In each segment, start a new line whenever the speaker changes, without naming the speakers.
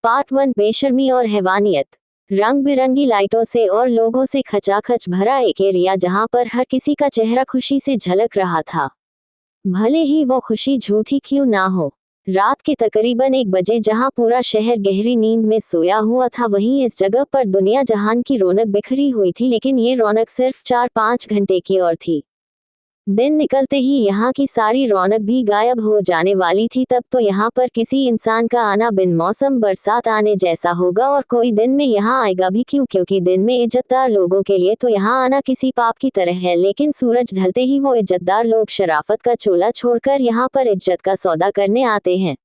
Part 1 बेशर्मी और हैवानियत। रंग बिरंगी लाइटों से और लोगों से खचाखच भरा एक एरिया जहां पर हर किसी का चेहरा खुशी से झलक रहा था, भले ही वो खुशी झूठी क्यों ना हो। रात के तकरीबन 1 बजे जहां पूरा शहर गहरी नींद में सोया हुआ था, वहीं इस जगह पर दुनिया जहान की रौनक बिखरी हुई थी, लेकिन ये रौनक सिर्फ 4-5 घंटे की और थी। दिन निकलते ही यहाँ की सारी रौनक भी गायब हो जाने वाली थी। तब तो यहाँ पर किसी इंसान का आना बिन मौसम बरसात आने जैसा होगा, और कोई दिन में यहाँ आएगा भी क्यों, क्योंकि दिन में इज्जतदार लोगों के लिए तो यहाँ आना किसी पाप की तरह है। लेकिन सूरज ढलते ही वो इज्जतदार लोग शराफत का चोला छोड़कर यहाँ पर इज्जत का सौदा करने आते हैं।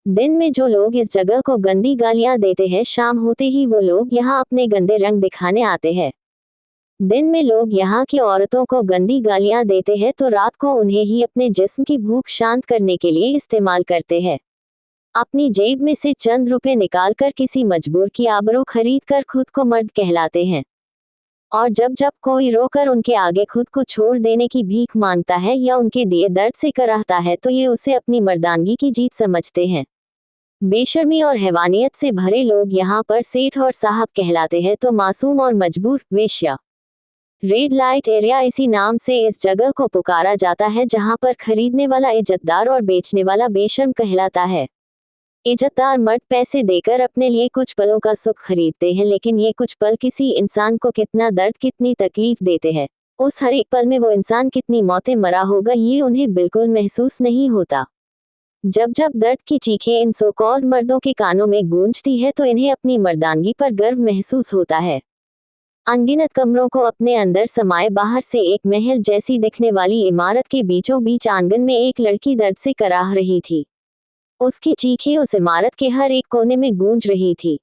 दिन में जो लोग इस जगह को गंदी गालियां देते हैं, शाम होते ही वो लोग यहाँ अपने गंदे रंग दिखाने आते हैं। दिन में लोग यहाँ की औरतों को गंदी गालियां देते हैं, तो रात को उन्हें ही अपने जिस्म की भूख शांत करने के लिए इस्तेमाल करते हैं। अपनी जेब में से चंद रुपए निकालकर किसी मजबूर की आबरू खरीद कर खुद को मर्द कहलाते हैं। और जब जब कोई रोकर उनके आगे खुद को छोड़ देने की भीख मांगता है या उनके दिए दर्द से कराहता है, तो ये उसे अपनी मर्दानगी की जीत समझते हैं। बेशर्मी और हैवानियत से भरे लोग यहाँ पर सेठ और साहब कहलाते हैं, तो मासूम और मजबूर वेश्या। रेड लाइट एरिया इसी नाम से इस जगह को पुकारा जाता है, जहां पर खरीदने वाला इज्जतदार और बेचने वाला बेशर्म कहलाता है। इज्जतदार मर्द पैसे देकर अपने लिए कुछ पलों का सुख खरीदते हैं, लेकिन ये कुछ पल किसी इंसान को कितना दर्द, कितनी तकलीफ देते हैं, उस हर एक पल में वो इंसान कितनी मौतें मरा होगा, ये उन्हें बिल्कुल महसूस नहीं होता। जब जब दर्द की चीखें इन सो कॉल्ड मर्दों के कानों में गूंजती है, तो इन्हें अपनी मर्दानगी पर गर्व महसूस होता है। अनगिनत कमरों को अपने अंदर समाये बाहर से एक महल जैसी दिखने वाली इमारत के बीचों बीच आंगन में एक लड़की दर्द से कराह रही थी। उसकी चीखें उस इमारत के हर एक कोने में गूंज रही थी।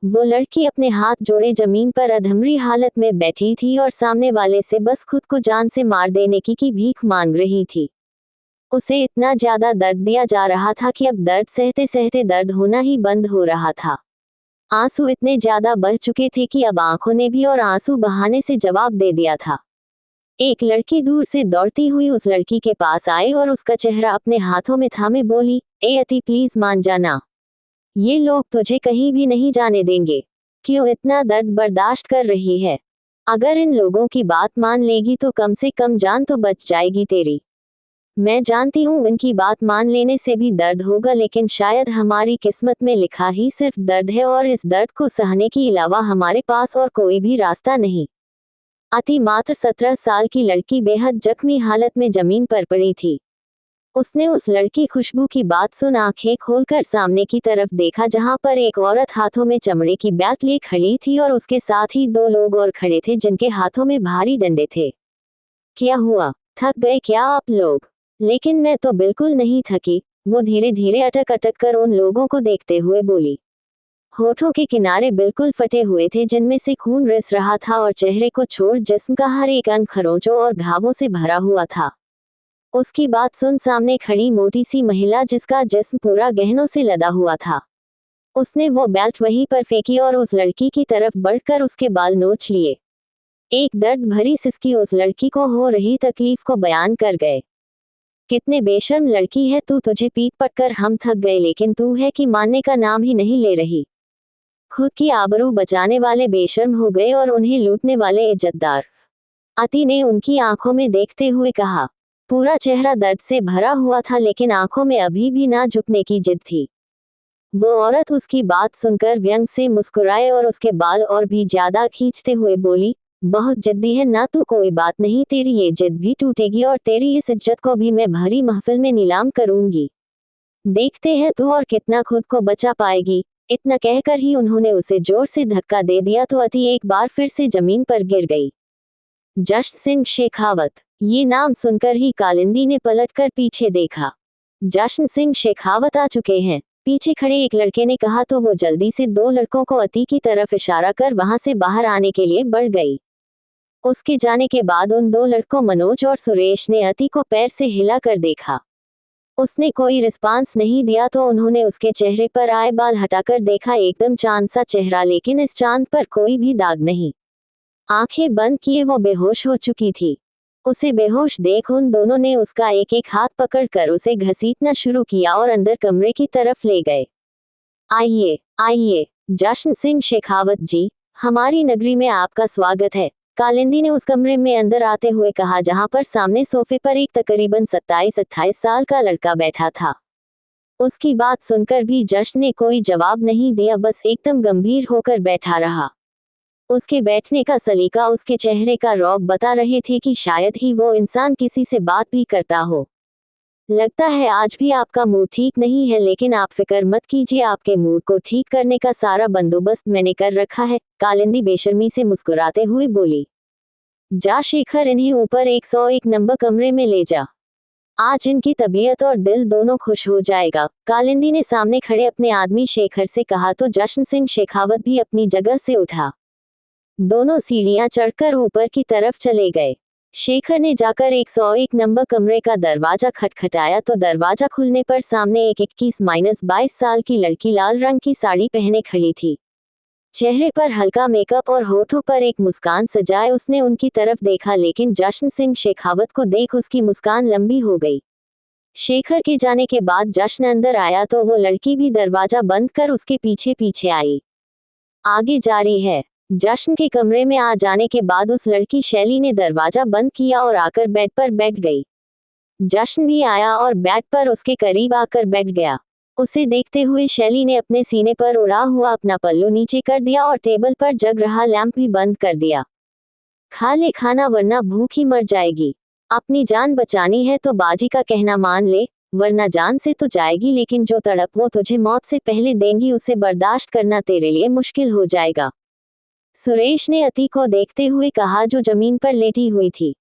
वो लड़की अपने हाथ जोड़े जमीन पर अधमरी हालत में बैठी थी और सामने वाले से बस खुद को जान से मार देने की भीख मांग रही थी। उसे इतना ज्यादा दर्द दिया जा रहा था कि अब दर्द सहते सहते दर्द होना ही बंद हो रहा था। आंसू इतने ज्यादा बह चुके थे कि अब आंखों ने भी और आंसू बहाने से जवाब दे दिया था। एक लड़की दूर से दौड़ती हुई उस लड़की के पास आई और उसका चेहरा अपने हाथों में थामे बोली, ए अति, प्लीज मान जाना, ये लोग तुझे कहीं भी नहीं जाने देंगे। क्यों इतना दर्द बर्दाश्त कर रही है? अगर इन लोगों की बात मान लेगी तो कम से कम जान तो बच जाएगी तेरी। मैं जानती हूँ इनकी बात मान लेने से भी दर्द होगा, लेकिन शायद हमारी किस्मत में लिखा ही सिर्फ दर्द है, और इस दर्द को सहने के अलावा हमारे पास और कोई भी रास्ता नहीं। अति मात्र 17 साल की लड़की बेहद जख्मी हालत में जमीन पर पड़ी थी। उसने उस लड़की खुशबू की बात सुन आंखें खोलकर सामने की तरफ देखा, जहां पर एक औरत हाथों में चमड़े की बैट लिए खड़ी थी और उसके साथ ही 2 लोग और खड़े थे जिनके हाथों में भारी डंडे थे। क्या हुआ, थक गए क्या आप लोग? लेकिन मैं तो बिल्कुल नहीं थकी, वो धीरे धीरे अटक अटक कर उन लोगों को देखते हुए बोली। होठों के किनारे बिल्कुल फटे हुए थे, जिनमें से खून रिस रहा था, और चेहरे को छोड़ जिस्म का हर एक अंग खरोंचों और घावों से भरा हुआ था। उसकी बात सुन सामने खड़ी मोटी सी महिला, जिसका जिस्म पूरा गहनों से लदा हुआ था, उसने वो बेल्ट वहीं पर फेंकी और उस लड़की की तरफ बढ़कर उसके बाल नोच लिए। एक दर्द भरी सिसकी उस लड़की को हो रही तकलीफ को बयान कर गए। कितने बेशर्म लड़की है तू, तुझे पीट पट कर हम थक गए, लेकिन तू है कि मानने का नाम ही नहीं ले रही। खुद की आबरू बचाने वाले बेशर्म हो गए और उन्हें लूटने वाले इज्जतदार। अति ने उनकी आंखों में देखते हुए कहा। पूरा चेहरा दर्द से भरा हुआ था, लेकिन आंखों में अभी भी ना झुकने की जिद थी। वो औरत उसकी बात सुनकर व्यंग से मुस्कुराए और उसके बाल और भी ज्यादा खींचते हुए बोली, बहुत जिद्दी है ना तू, कोई बात नहीं, तेरी ये जिद भी टूटेगी और तेरी इस इज्जत को भी मैं भरी महफिल में नीलाम करूंगी। देखते हैं तू और कितना खुद को बचा पाएगी। इतना कहकर ही उन्होंने उसे जोर से धक्का दे दिया, तो अति एक बार फिर से जमीन पर गिर गई। जश्न सिंह शेखावत, ये नाम सुनकर ही कालिंदी ने पलटकर पीछे देखा। जश्न सिंह शेखावत आ चुके हैं, पीछे खड़े एक लड़के ने कहा, तो वो जल्दी से 2 लड़कों को अति की तरफ इशारा कर वहां से बाहर आने के लिए बढ़ गई। उसके जाने के बाद उन 2 लड़कों मनोज और सुरेश ने अति को पैर से हिला कर देखा। उसने कोई रिस्पांस नहीं दिया, तो उन्होंने उसके चेहरे पर आए बाल हटाकर देखा, एकदम चांद सा चेहरा, लेकिन इस चांद पर कोई भी दाग नहीं। आंखें बंद किए वो बेहोश हो चुकी थी। उसे बेहोश देख उन दोनों ने उसका एक एक हाथ पकड़कर उसे घसीटना शुरू किया और अंदर कमरे की तरफ ले गए। आइए आइए जश्न सिंह शेखावत जी, हमारी नगरी में आपका स्वागत है, कालिंदी ने उस कमरे में अंदर आते हुए कहा जहां पर सामने सोफे पर एक तकरीबन 27-28 साल का लड़का बैठा था। उसकी बात सुनकर भी जश्न ने कोई जवाब नहीं दिया, बस एकदम गंभीर होकर बैठा रहा। उसके बैठने का सलीका, उसके चेहरे का रौब बता रहे थे कि शायद ही वो इंसान किसी से बात भी करता हो। लगता है आज भी आपका मूड ठीक नहीं है, लेकिन आप फिक्र मत कीजिए, आपके मूड को ठीक करने का सारा बंदोबस्त मैंने कर रखा है, कालिंदी बेशर्मी से मुस्कुराते हुए बोली। जा शेखर, इन्हें ऊपर 101 नंबर कमरे में ले जा। आज इनकी तबीयत और दिल दोनों खुश हो जाएगा, कालिंदी ने सामने खड़े अपने आदमी शेखर से कहा तो जश्न सिंह शेखावत भी अपनी जगह से उठा। दोनों सीढ़ियां चढ़कर ऊपर की तरफ चले गए। शेखर ने जाकर 101 नंबर कमरे का दरवाजा खटखटाया तो दरवाजा खुलने पर सामने एक 21-22 साल की लड़की लाल रंग की साड़ी पहने खड़ी थी। चेहरे पर हल्का मेकअप और होठों पर एक मुस्कान सजाए उसने उनकी तरफ देखा, लेकिन जश्न सिंह शेखावत को देख उसकी मुस्कान लंबी हो गई। शेखर के जाने के बाद जश्न अंदर आया तो वो लड़की भी दरवाजा बंद कर उसके पीछे पीछे आई। आगे जारी है। जश्न के कमरे में आ जाने के बाद उस लड़की शैली ने दरवाजा बंद किया और आकर बेड पर बैठ गई। जश्न भी आया और बेड पर उसके करीब आकर बैठ गया। उसे देखते हुए शैली ने अपने सीने पर उड़ा हुआ अपना पल्लू नीचे कर दिया और टेबल पर जग रहा लैंप भी बंद कर दिया। खा ले खाना वरना भूख ही मर जाएगी। अपनी जान बचानी है तो बाजी का कहना मान ले, वरना जान से तो जाएगी, लेकिन जो तड़प वो तुझे मौत से पहले देंगी उसे बर्दाश्त करना तेरे लिए मुश्किल हो जाएगा। सुरेश ने अति को देखते हुए कहा, जो जमीन पर लेटी हुई थी।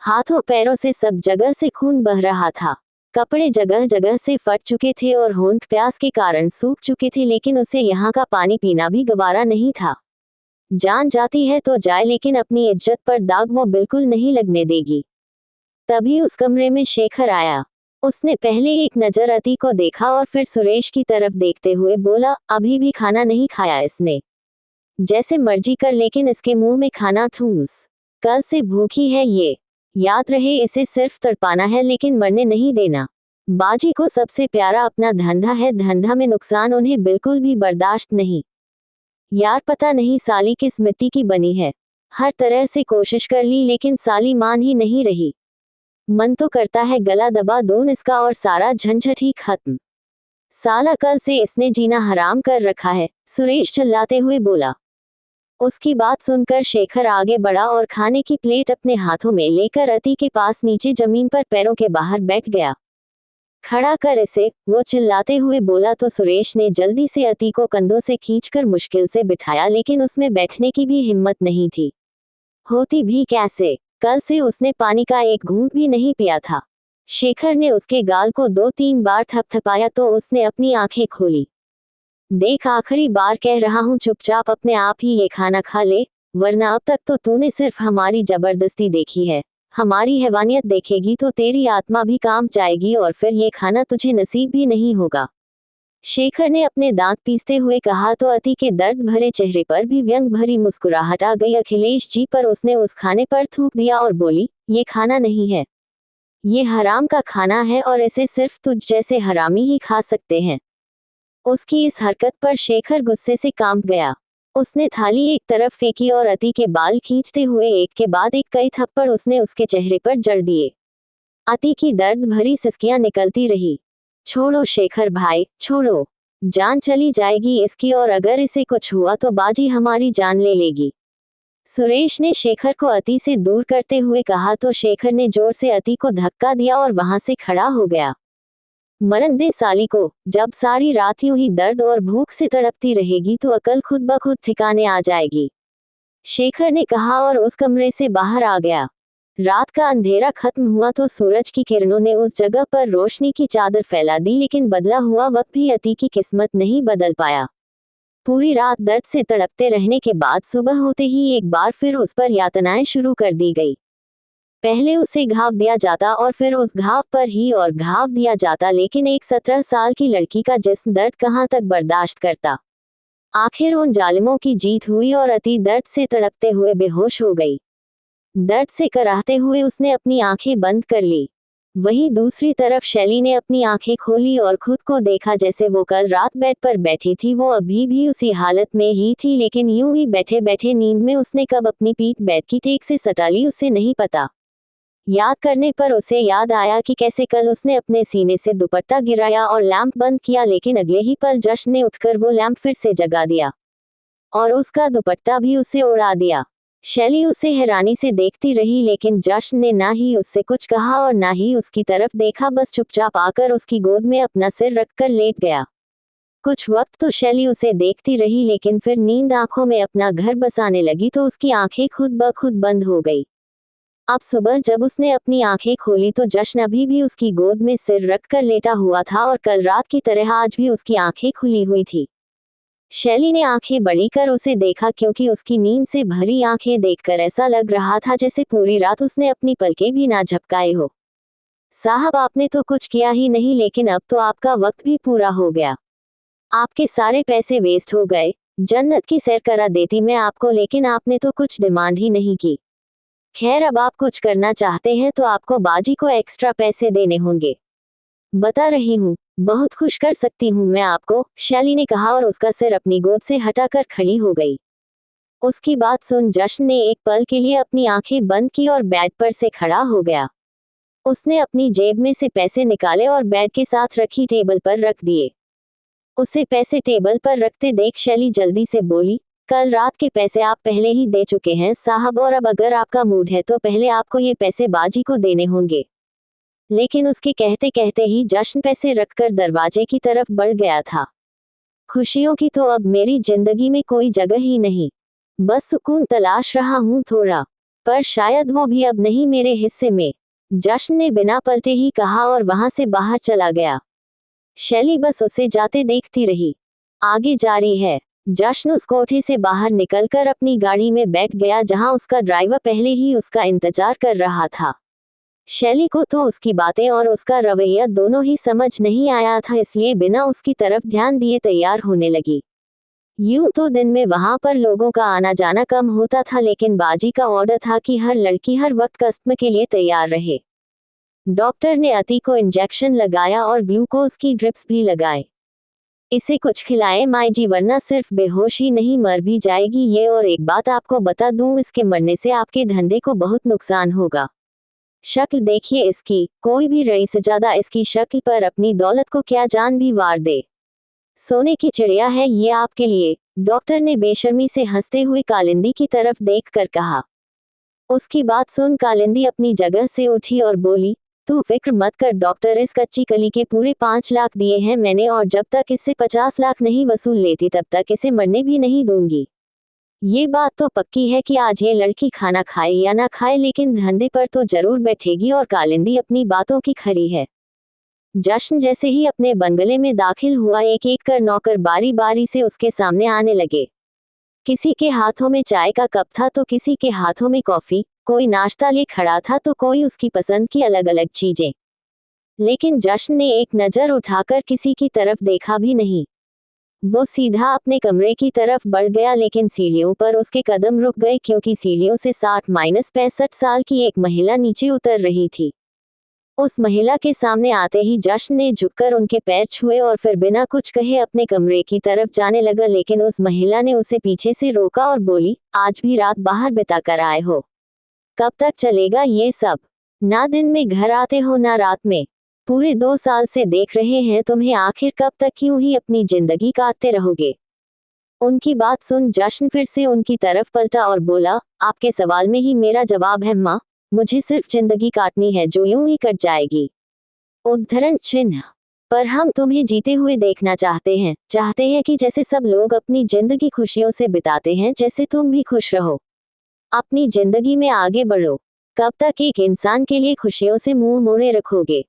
हाथों पैरों से सब जगह से खून बह रहा था। कपड़े जगह जगह से फट चुके थे और होंठ प्यास के कारण सूख चुके थे, लेकिन उसे यहाँ का पानी पीना भी गवारा नहीं था। जान जाती है तो जाए, लेकिन अपनी इज्जत पर दाग वो बिल्कुल नहीं लगने देगी। तभी उस कमरे में शेखर आया। उसने पहले एक नजर अति को देखा और फिर सुरेश की तरफ देखते हुए बोला, अभी भी खाना नहीं खाया इसने? जैसे मर्जी कर, लेकिन इसके मुंह में खाना ठूस। कल से भूखी है ये, याद रहे, इसे सिर्फ तड़पाना है लेकिन मरने नहीं देना। बाजी को सबसे प्यारा अपना धंधा है, धंधा में नुकसान उन्हें बिल्कुल भी बर्दाश्त नहीं। यार पता नहीं साली किस मिट्टी की बनी है, हर तरह से कोशिश कर ली लेकिन साली मान ही नहीं रही। मन तो करता है गला दबा दूं इसका और सारा झंझट ही खत्म। साला कल से इसने जीना हराम कर रखा है, सुरेश चिल्लाते हुए बोला। उसकी बात सुनकर शेखर आगे बढ़ा और खाने की प्लेट अपने हाथों में लेकर अति के पास नीचे जमीन पर पैरों के बाहर बैठ गया। खड़ा कर इसे, वो चिल्लाते हुए बोला तो सुरेश ने जल्दी से अति को कंधों से खींचकर मुश्किल से बिठाया, लेकिन उसमें बैठने की भी हिम्मत नहीं थी। होती भी कैसे, कल से उसने पानी का एक घूंट भी नहीं पिया था। शेखर ने उसके गाल को 2-3 बार थपथपाया तो उसने अपनी आंखें खोली। देख, आखिरी बार कह रहा हूँ, चुपचाप अपने आप ही ये खाना खा ले, वरना अब तक तो तूने सिर्फ हमारी जबरदस्ती देखी है, हमारी हैवानियत देखेगी तो तेरी आत्मा भी काम जाएगी और फिर ये खाना तुझे नसीब भी नहीं होगा। शेखर ने अपने दांत पीसते हुए कहा तो अति के दर्द भरे चेहरे पर भी व्यंग भरी मुस्कुराहट आ गई अखिलेश जी पर। उसने उस खाने पर थूक दिया और बोली, ये खाना नहीं है, ये हराम का खाना है और इसे सिर्फ तुझ जैसे हरामी ही खा सकते हैं। उसकी इस हरकत पर शेखर गुस्से से कांप गया। उसने थाली एक तरफ फेंकी और अति के बाल खींचते हुए एक के बाद एक कई थप्पड़ उसने उसके चेहरे पर जड़ दिए। अति की दर्द भरी सिसकियां निकलती रही। छोड़ो शेखर भाई, छोड़ो, जान चली जाएगी इसकी, और अगर इसे कुछ हुआ तो बाजी हमारी जान ले लेगी। सुरेश ने शेखर को अति से दूर करते हुए कहा तो शेखर ने जोर से अति को धक्का दिया और वहां से खड़ा हो गया। मरन दे साली को, जब सारी रात यूं ही दर्द और भूख से तड़पती रहेगी तो अकल खुद ब खुद ठिकाने आ जाएगी, शेखर ने कहा और उस कमरे से बाहर आ गया। रात का अंधेरा खत्म हुआ तो सूरज की किरणों ने उस जगह पर रोशनी की चादर फैला दी, लेकिन बदला हुआ वक्त भी अति की किस्मत नहीं बदल पाया। पूरी रात दर्द से तड़पते रहने के बाद सुबह होते ही एक बार फिर उस पर यातनाएं शुरू कर दी गई। पहले उसे घाव दिया जाता और फिर उस घाव पर ही और घाव दिया जाता, लेकिन एक 17 साल की लड़की का जिस्म दर्द कहाँ तक बर्दाश्त करता। आखिर उन जालिमों की जीत हुई और अति दर्द से तड़पते हुए बेहोश हो गई। दर्द से कराहते हुए उसने अपनी आंखें बंद कर ली। वहीं दूसरी तरफ शैली ने अपनी आंखें खोली और खुद को देखा जैसे वो कल रात बेड पर बैठी थी। वो अभी भी उसी हालत में ही थी, लेकिन यूं ही बैठे बैठे नींद में उसने कब अपनी पीठ बेड की टेक से सटा ली उसे नहीं पता। याद करने पर उसे याद आया कि कैसे कल उसने अपने सीने से दुपट्टा गिराया और लैंप बंद किया, लेकिन अगले ही पल जश्न ने उठकर वो लैंप फिर से जगा दिया और उसका दुपट्टा भी उसे उड़ा दिया। शैली उसे हैरानी से देखती रही, लेकिन जश्न ने ना ही उससे कुछ कहा और ना ही उसकी तरफ देखा, बस चुपचाप आकर उसकी गोद में अपना सिर रखकर लेट गया। कुछ वक्त तो शैली उसे देखती रही, लेकिन फिर नींद आंखों में अपना घर बसाने लगी तो उसकी आंखें खुद ब खुद बंद हो गई। अब सुबह जब उसने अपनी आंखें खोली तो जश्न अभी भी उसकी गोद में सिर रखकर लेटा हुआ था और कल रात की तरह आज भी उसकी आंखें खुली हुई थी। शैली ने आंखें बड़ी कर उसे देखा, क्योंकि उसकी नींद से भरी आंखें देखकर ऐसा लग रहा था जैसे पूरी रात उसने अपनी पलकें भी ना झपकाए हो। साहब, आपने तो कुछ किया ही नहीं, लेकिन अब तो आपका वक्त भी पूरा हो गया। आपके सारे पैसे वेस्ट हो गए। जन्नत की सैर करा देती मैं आपको, लेकिन आपने तो कुछ डिमांड ही नहीं की। खैर, अब आप कुछ करना चाहते हैं तो आपको बाजी को एक्स्ट्रा पैसे देने होंगे। बता रही हूँ, बहुत खुश कर सकती हूँ मैं आपको, शैली ने कहा और उसका सिर अपनी गोद से हटाकर खड़ी हो गई। उसकी बात सुन जश्न ने एक पल के लिए अपनी आंखें बंद की और बेड पर से खड़ा हो गया। उसने अपनी जेब में से पैसे निकाले और बेड के साथ रखी टेबल पर रख दिए। उसे पैसे टेबल पर रखते देख शैली जल्दी से बोली, कल रात के पैसे आप पहले ही दे चुके हैं साहब, और अब अगर आपका मूड है तो पहले आपको ये पैसे बाजी को देने होंगे। लेकिन उसके कहते कहते ही जश्न पैसे रखकर दरवाजे की तरफ बढ़ गया था। खुशियों की तो अब मेरी जिंदगी में कोई जगह ही नहीं, बस सुकून तलाश रहा हूँ थोड़ा, पर शायद वो भी अब नहीं मेरे हिस्से में, जश्न ने बिना पलटे ही कहा और वहां से बाहर चला गया। शैली बस उसे जाते देखती रही। आगे जारी है। जश्न उस कोठे से बाहर निकलकर अपनी गाड़ी में बैठ गया, जहां उसका ड्राइवर पहले ही उसका इंतजार कर रहा था। शैली को तो उसकी बातें और उसका रवैया दोनों ही समझ नहीं आया था, इसलिए बिना उसकी तरफ ध्यान दिए तैयार होने लगी। यूं तो दिन में वहां पर लोगों का आना जाना कम होता था, लेकिन बाजी का ऑर्डर था कि हर लड़की हर वक्त कस्टमर के लिए तैयार रहे। डॉक्टर ने अति को इंजेक्शन लगाया और ग्लूकोज की ड्रिप्स भी लगाए। इसे कुछ खिलाए माई जी, वरना सिर्फ बेहोश ही नहीं मर भी जाएगी ये। और एक बात आपको बता दूं, इसके मरने से आपके धंधे को बहुत नुकसान होगा। शक्ल देखिए इसकी, कोई भी रईस ज्यादा इसकी शक्ल पर अपनी दौलत को क्या जान भी वार दे। सोने की चिड़िया है ये आपके लिए, डॉक्टर ने बेशर्मी से हंसते हुए कालिंदी की तरफ देखकर कहा। उसकी बात सुन कालिंदी अपनी जगह से उठी और बोली, तू फिक्र मत कर डॉक्टर, इस कच्ची कली के पूरे 5 लाख दिए हैं मैंने, और जब तक इससे 50 लाख नहीं वसूल लेती तब तक इसे मरने भी नहीं दूंगी। ये बात तो पक्की है कि आज ये लड़की खाना खाए या ना खाए, लेकिन धंधे पर तो जरूर बैठेगी। और कालिंदी अपनी बातों की खरी है। जश्न जैसे ही अपने बंगले में दाखिल हुआ, एक एक कर नौकर बारी बारी से उसके सामने आने लगे। किसी के हाथों में चाय का कप था तो किसी के हाथों में कॉफी, कोई नाश्ता ले खड़ा था तो कोई उसकी पसंद की अलग अलग चीजें। लेकिन जश्न ने एक नजर उठाकर किसी की तरफ देखा भी नहीं। वो सीधा अपने कमरे की तरफ बढ़ गया, लेकिन सीढ़ियों पर उसके कदम रुक गए, क्योंकि सीढ़ियों से 60-65 साल की एक महिला नीचे उतर रही थी। उस महिला के सामने आते ही जश्न ने झुककर उनके पैर छुए और फिर बिना कुछ कहे अपने कमरे की तरफ जाने लगा, लेकिन उस महिला ने उसे पीछे से रोका और बोली, आज भी रात बाहर बिता कर आए हो? कब तक चलेगा ये सब? ना दिन में घर आते हो ना रात में। पूरे 2 साल से देख रहे हैं तुम्हें, आखिर कब तक यूं ही अपनी जिंदगी काटते रहोगे? उनकी बात सुन जश्न फिर से उनकी तरफ पलटा और बोला, आपके सवाल में ही मेरा जवाब है माँ, मुझे सिर्फ जिंदगी काटनी है जो यूं ही कट जाएगी। उद्धरण चिन्ह। पर हम तुम्हें जीते हुए देखना चाहते हैं कि जैसे सब लोग अपनी जिंदगी खुशियों से बिताते हैं, जैसे तुम भी खुश रहो। अपनी जिंदगी में आगे बढ़ो। कब तक एक इंसान के लिए खुशियों से मुंह मोड़े रखोगे?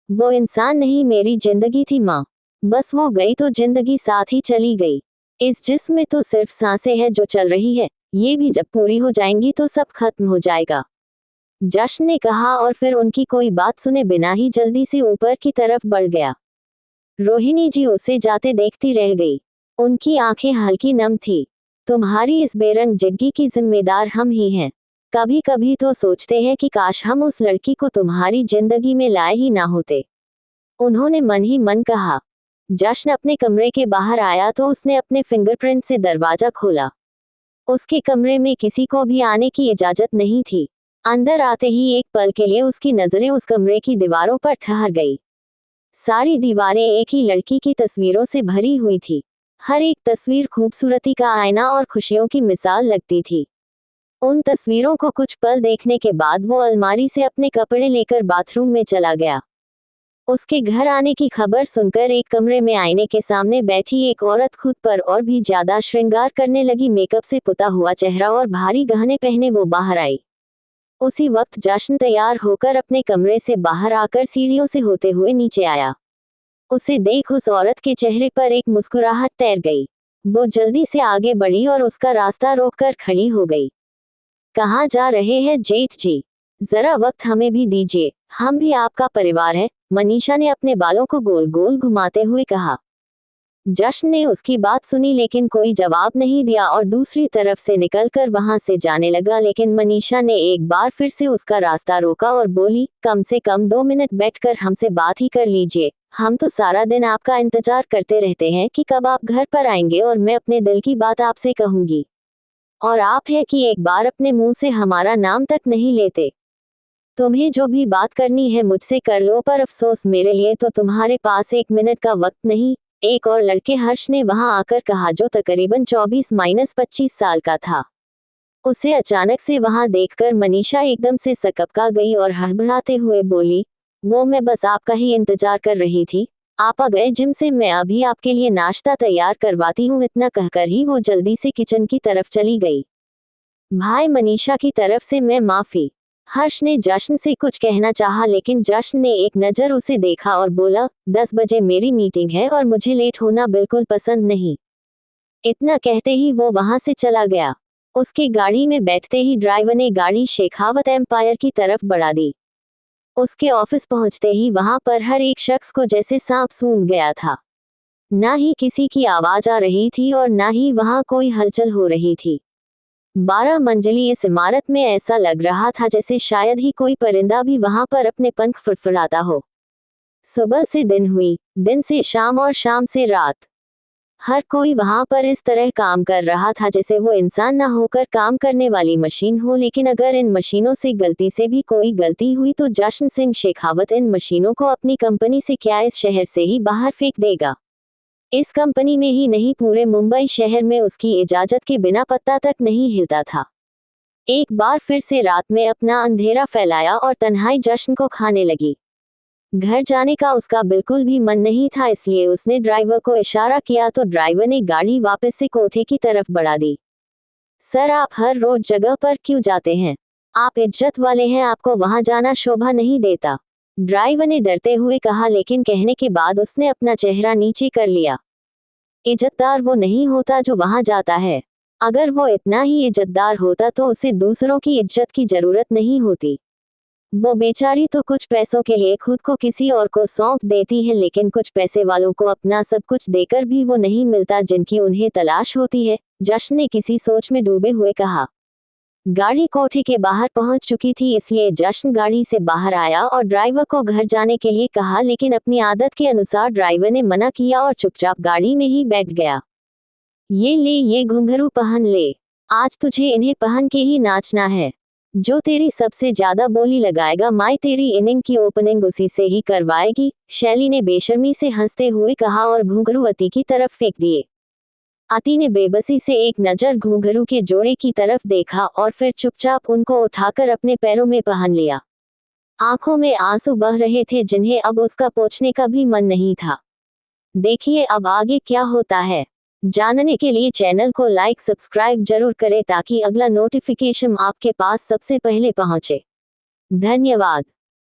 वो इंसान नहीं मेरी जिंदगी थी माँ, बस वो गई तो जिंदगी साथ ही चली गई। इस जिस्म में तो सिर्फ सांसें हैं जो चल रही है, ये भी जब पूरी हो जाएंगी तो सब खत्म हो जाएगा, जश्न ने कहा और फिर उनकी कोई बात सुने बिना ही जल्दी से ऊपर की तरफ बढ़ गया। रोहिणी जी उसे जाते देखती रह गई। उनकी आंखें हल्की नम थी। तुम्हारी इस बेरंग जिंदगी की जिम्मेदार हम ही हैं। कभी कभी तो सोचते हैं कि काश हम उस लड़की को तुम्हारी जिंदगी में लाए ही ना होते, उन्होंने मन ही मन कहा। जश्न अपने कमरे के बाहर आया तो उसने अपने फिंगरप्रिंट से दरवाजा खोला। उसके कमरे में किसी को भी आने की इजाजत नहीं थी। अंदर आते ही एक पल के लिए उसकी नजरें उस कमरे की दीवारों पर ठहर गई। सारी दीवारें एक ही लड़की की तस्वीरों से भरी हुई थी। हर एक तस्वीर खूबसूरती का आईना और खुशियों की मिसाल लगती थी। उन तस्वीरों को कुछ पल देखने के बाद वो अलमारी से अपने कपड़े लेकर बाथरूम में चला गया। उसके घर आने की खबर सुनकर एक कमरे में आईने के सामने बैठी एक औरत खुद पर और भी ज्यादा श्रृंगार करने लगी। मेकअप से पुता हुआ चेहरा और भारी गहने पहने वो बाहर आई। उसी वक्त जश्न तैयार होकर अपने कमरे से बाहर आकर सीढ़ियों से होते हुए नीचे आया। उसे देख उस औरत के चेहरे पर एक मुस्कुराहट तैर गई। वो जल्दी से आगे बढ़ी और उसका रास्ता रोककर खड़ी हो गई। कहाँ जा रहे हैं जेठ जी? जरा वक्त हमें भी दीजिए, हम भी आपका परिवार है, मनीषा ने अपने बालों को गोल गोल घुमाते हुए कहा। जश्न ने उसकी बात सुनी लेकिन कोई जवाब नहीं दिया और दूसरी तरफ से निकलकर वहां से जाने लगा। लेकिन मनीषा ने एक बार फिर से उसका रास्ता रोका और बोली, कम से कम 2 मिनट बैठकर हमसे बात ही कर लीजिए। हम तो सारा दिन आपका इंतजार करते रहते हैं कि कब आप घर पर आएंगे और मैं अपने दिल की बात आपसे कहूंगी। और आप है कि एक बार अपने मुंह से हमारा नाम तक नहीं लेते। तुम्हें जो भी बात करनी है मुझसे कर लो, पर अफसोस मेरे लिए तो तुम्हारे पास 1 मिनट का वक्त नहीं। एक और लड़के हर्ष ने वहां आकर कहा, जो तकरीबन 24-25 साल का था। उसे अचानक से वहां देखकर मनीषा एकदम से सकपका गई और हड़बड़ाते हुए बोली, वो मैं बस आपका ही इंतजार कर रही थी। आप आ गए जिम से, मैं अभी आपके लिए नाश्ता तैयार करवाती हूँ। इतना कहकर ही वो जल्दी से किचन की तरफ चली गई। भाई मनीषा की तरफ से मैं माफी। हर्ष ने जश्न से कुछ कहना चाहा लेकिन जश्न ने एक नज़र उसे देखा और बोला, 10 बजे मेरी मीटिंग है और मुझे लेट होना बिल्कुल पसंद नहीं। इतना कहते ही वो वहां से चला गया। उसकी गाड़ी में बैठते ही ड्राइवर ने गाड़ी शेखावत एम्पायर की तरफ बढ़ा दी। उसके ऑफिस पहुंचते ही वहां पर हर एक शख्स को जैसे सांप सूंघ गया था। ना ही किसी की आवाज आ रही थी और ना ही वहां कोई हलचल हो रही थी। 12 मंजिली इस इमारत में ऐसा लग रहा था जैसे शायद ही कोई परिंदा भी वहां पर अपने पंख फड़फड़ाता हो। सुबह से दिन हुई, दिन से शाम और शाम से रात। हर कोई वहां पर इस तरह काम कर रहा था जैसे वो इंसान ना होकर काम करने वाली मशीन हो। लेकिन अगर इन मशीनों से गलती से भी कोई गलती हुई तो जश्न सिंह शेखावत इन मशीनों को अपनी कंपनी से क्या इस शहर से ही बाहर फेंक देगा। इस कंपनी में ही नहीं, पूरे मुंबई शहर में उसकी इजाजत के बिना पत्ता तक नहीं हिलता था। एक बार फिर से रात में अपना अंधेरा फैलाया और तन्हाई जश्न को खाने लगी। घर जाने का उसका बिल्कुल भी मन नहीं था, इसलिए उसने ड्राइवर को इशारा किया तो ड्राइवर ने गाड़ी वापस से कोठे की तरफ बढ़ा दी। सर, आप हर रोज जगह पर क्यों जाते हैं? आप इज्जत वाले हैं, आपको वहां जाना शोभा नहीं देता, ड्राइवर ने डरते हुए कहा। लेकिन कहने के बाद उसने अपना चेहरा नीचे कर लिया। इज्जतदार वो नहीं होता जो वहां जाता है। अगर वो इतना ही इज्जतदार होता तो उसे दूसरों की इज्जत की जरूरत नहीं होती। वो बेचारी तो कुछ पैसों के लिए खुद को किसी और को सौंप देती है, लेकिन कुछ पैसे वालों को अपना सब कुछ देकर भी वो नहीं मिलता जिनकी उन्हें तलाश होती है, जश्न ने किसी सोच में डूबे हुए कहा। गाड़ी कोठे के बाहर पहुंच चुकी थी, इसलिए जश्न गाड़ी से बाहर आया और ड्राइवर को घर जाने के लिए कहा। लेकिन अपनी आदत के अनुसार ड्राइवर ने मना किया और चुपचाप गाड़ी में ही बैठ गया। ये ले, ये घुंघरू पहन ले, आज तुझे इन्हें पहन के ही नाचना है। जो तेरी सबसे ज्यादा बोली लगाएगा, माई तेरी इनिंग की ओपनिंग उसी से ही करवाएगी, शैली ने बेशर्मी से हंसते हुए कहा और घुंघरू अति की तरफ फेंक दिए। अति ने बेबसी से एक नजर घुंघरू के जोड़े की तरफ देखा और फिर चुपचाप उनको उठाकर अपने पैरों में पहन लिया। आंखों में आंसू बह रहे थे जिन्हें अब उसका पोंछने का भी मन नहीं था। देखिए अब आगे क्या होता है। जानने के लिए चैनल को लाइक सब्सक्राइब जरूर करें ताकि अगला नोटिफिकेशन आपके पास सबसे पहले पहुंचे। धन्यवाद।